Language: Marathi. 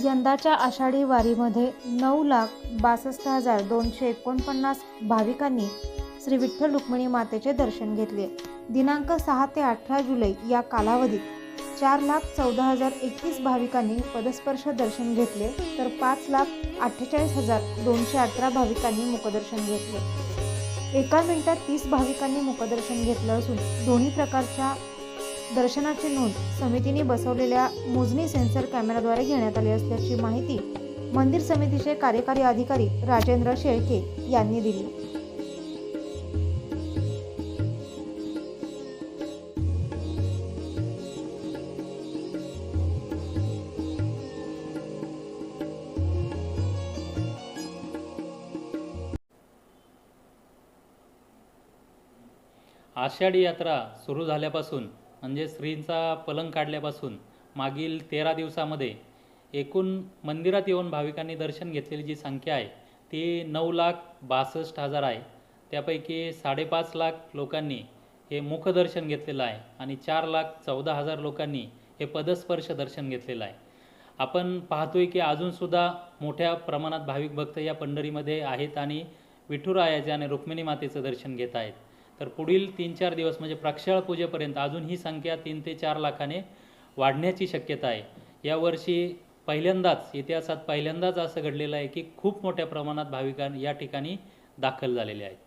यंदाच्या आषाढी वारीमध्ये 9,62,249 भाविकांनी श्री विठ्ठल रुक्मिणी मातेचे दर्शन घेतले। दिनांक 6 ते 18 जुलै या कालावधीत 4,14,031 भाविकांनी पदस्पर्श दर्शन घेतले, तर 5,48,218 भाविकांनी मुखदर्शन घेतले। एका मिनिटात 30 भाविकांनी मुखदर्शन घेतलं असून दोन्ही प्रकारच्या दर्शनाची नोंद समितीने बसवलेल्या मोजणी सेन्सर कॅमेराद्वारे घेण्यात आली असल्याची माहिती मंदिर समितीचे कार्यकारी अधिकारी राजेंद्र शेळके यांनी दिली। आषाढी यात्रा सुरू झाल्यापासून म्हणजे श्रींचा पलंग काढल्यापासून मागील 13 दिवसामध्ये एकूण मंदिरात येऊन भाविकांनी दर्शन घेतलेली जी संख्या आहे ती 9,62,000 आहे। त्यापैकी 5.5 लाख लोकांनी हे मुखदर्शन घेतलेलं आहे आणि 4,14,000 लोकांनी हे पदस्पर्श दर्शन घेतलेलं आहे। आपण पाहतोय की अजूनसुद्धा मोठ्या प्रमाणात भाविक भक्त या पंढरीमध्ये आहेत आणि विठुरायाचे आणि रुक्मिणी मातेचं दर्शन घेत आहेत। तर पुढील 3-4 दिवस म्हणजे प्रक्षाळ पूजेपर्यंत अजून ही संख्या 3 ते 4 लाखाने वाढण्याची शक्यता आहे। यावर्षी पहिल्यांदाच इतिहासात असं घडलेलं आहे की खूप मोठ्या प्रमाणात भाविकांनी या ठिकाणी दाखल झालेले आहेत।